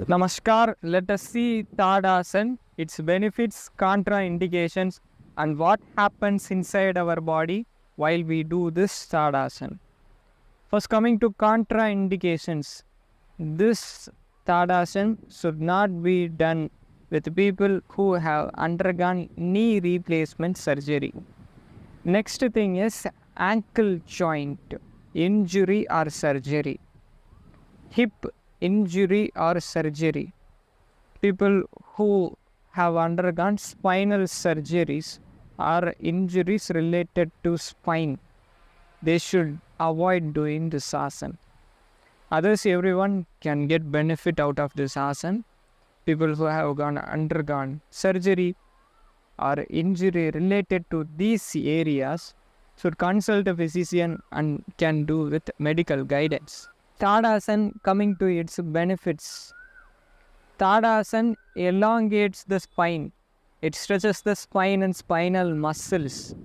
Namaskar, let us see Tadasana, its benefits, contraindications, and what happens inside our body while we do this Tadasana. First, coming to contraindications, this Tadasana should not be done with people who have undergone knee replacement surgery. Next thing is ankle joint injury or surgery, hip injury or surgery. People who have undergone spinal surgeries or injuries related to spine, they should avoid doing this asana. Others, everyone can get benefit out of this asana. People who have undergone surgery or injury related to these areas should consult a physician and can do with medical guidance. Tadasana, coming to its benefits. Tadasana elongates the spine. It stretches the spine and spinal muscles.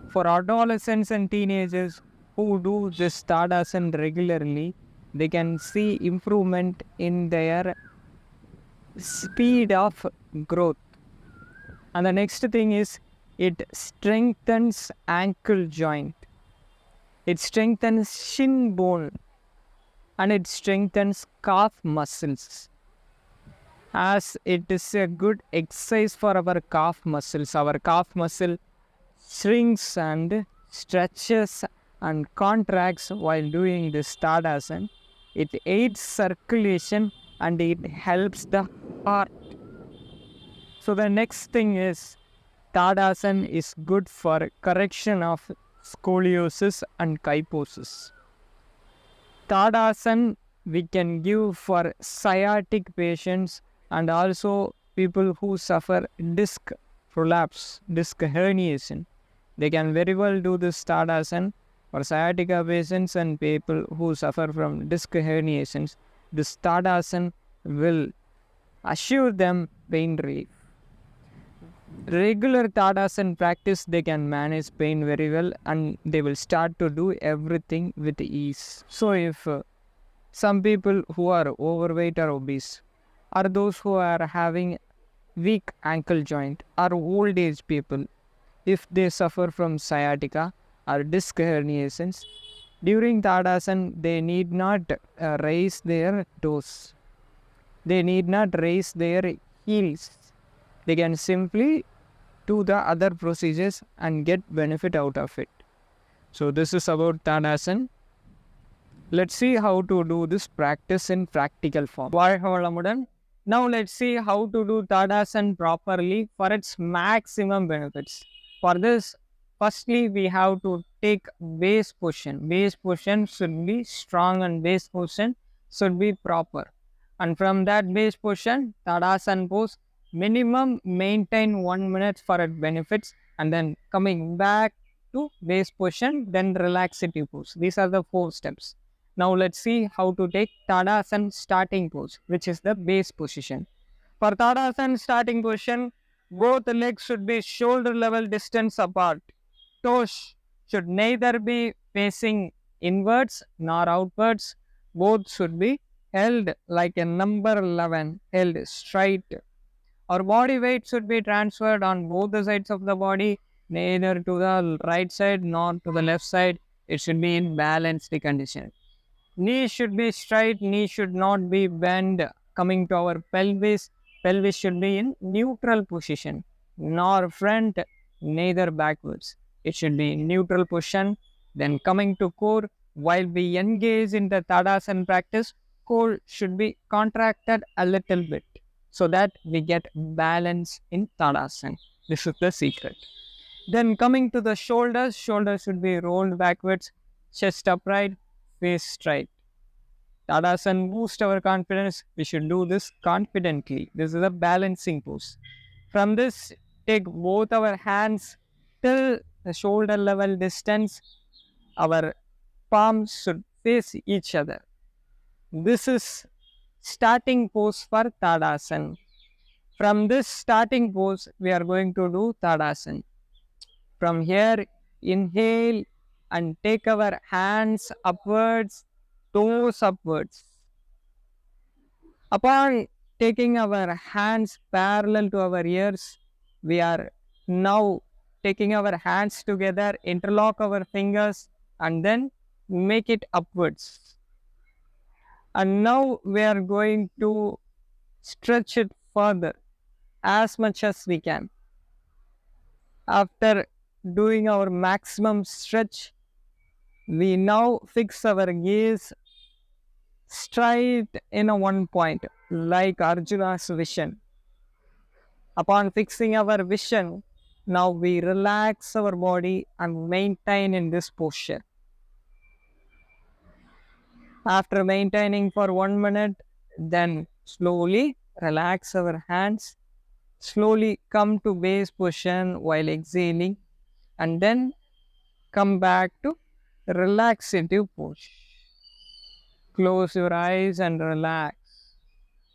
For adolescents and teenagers who do this Tadasana regularly, they can see improvement in their speed of growth. And the next thing is it strengthens ankle joint. It strengthens shin bone and it strengthens calf muscles. As it is a good exercise for our calf muscles. Our calf muscle shrinks and stretches and contracts while doing this Tadasana. It aids circulation and it helps the heart. So the next thing is Tadasana is good for correction of scoliosis and kyphosis. Tadasana we can give for sciatic patients and also people who suffer disc prolapse, disc herniation. They can very well do this Tadasana for sciatica patients and people who suffer from disc herniations. This Tadasana will assure them pain relief. Regular Tadasana practice, they can manage pain very well and they will start to do everything with ease. So if some people who are overweight or obese, or those who are having weak ankle joint, or old age people, if they suffer from sciatica or disc herniations, during Tadasana they need not raise their toes. They need not raise their heels. They can simply do the other procedures and get benefit out of it. So this is about Tadasana. Let's see how to do this practice in practical form. Now let's see how to do Tadasana properly for its maximum benefits. For this, firstly we have to take base position. Base position should be strong and base position should be proper. And from that base position, Tadasana pose, minimum maintain 1 minute for its benefits, and then coming back to base position, then relaxative pose. These are the 4 steps. Now let's see how to take Tadasana starting pose, which is the base position. For Tadasana starting position, both legs should be shoulder level distance apart. Toes should neither be facing inwards nor outwards. Both should be held like a number 11, held straight. Our body weight should be transferred on both the sides of the body, neither to the right side nor to the left side. It should be in balanced condition. Knee should be straight, knee should not be bent. Coming to our pelvis, pelvis should be in neutral position, nor front, neither backwards. It should be in neutral position. Then coming to core, while we engage in the Tadasana practice, core should be contracted a little bit so that we get balance in Tadasana. This is the secret. Then coming to the shoulders, shoulders should be rolled backwards, chest upright, face straight. Tadasana boost our confidence. We should do this confidently. This is a balancing pose. From this, take both our hands till the shoulder level distance. Our palms should face each other. This is starting pose for Tadasana. From this starting pose, we are going to do Tadasana. From here, inhale and take our hands upwards, toes upwards. Upon taking our hands parallel to our ears, we are now taking our hands together, interlock our fingers, and then make it upwards. And now we are going to stretch it further as much as we can. After doing our maximum stretch, we now fix our gaze straight in a one point, like Arjuna's vision. Upon fixing our vision, now we relax our body and maintain in this posture. After maintaining for 1 minute, then slowly relax our hands, slowly come to base position while exhaling, and then come back to relaxative pose. Close your eyes and relax.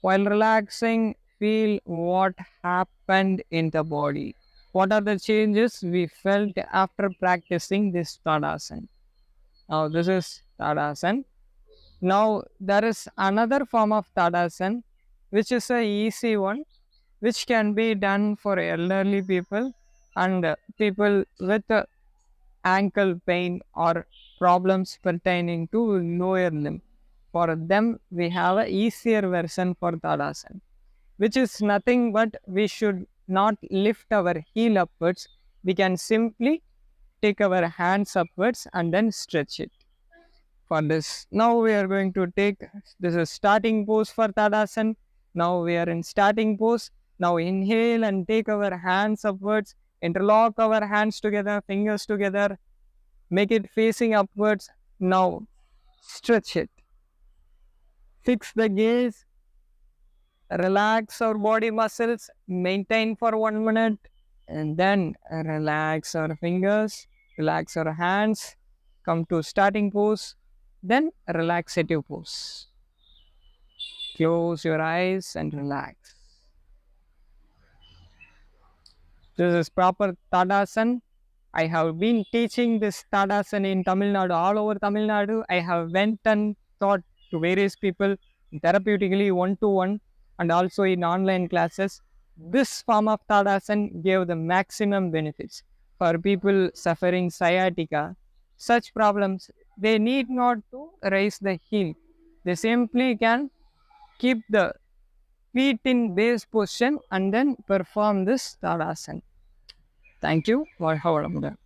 While relaxing, feel what happened in the body. What are the changes we felt after practicing this Tadasana? Now, this is Tadasana. Now, there is another form of Tadasana, which is a easy one, which can be done for elderly people and people with ankle pain or problems pertaining to lower limb. For them, we have a easier version for Tadasana, which is nothing but we should not lift our heel upwards. We can simply take our hands upwards and then stretch it. For this, now we are going to take this is starting pose for Tadasana. Now we are in starting pose. Now inhale and take our hands upwards, interlock our hands together, fingers together, make it facing upwards. Now stretch it. Fix the gaze, relax our body muscles, maintain for 1 minute, and then relax our fingers, relax our hands, come to starting pose, then relaxative pose. Close your eyes and relax. This is proper Tadasana. I have been teaching this Tadasana in Tamil Nadu, all over Tamil Nadu. I have went and taught to various people therapeutically one-to-one and also in online classes. This form of Tadasana gave the maximum benefits for people suffering sciatica. Such problems, they need not to raise the heel. They simply can keep the feet in base position and then perform this Tadasana. Thank you. Have a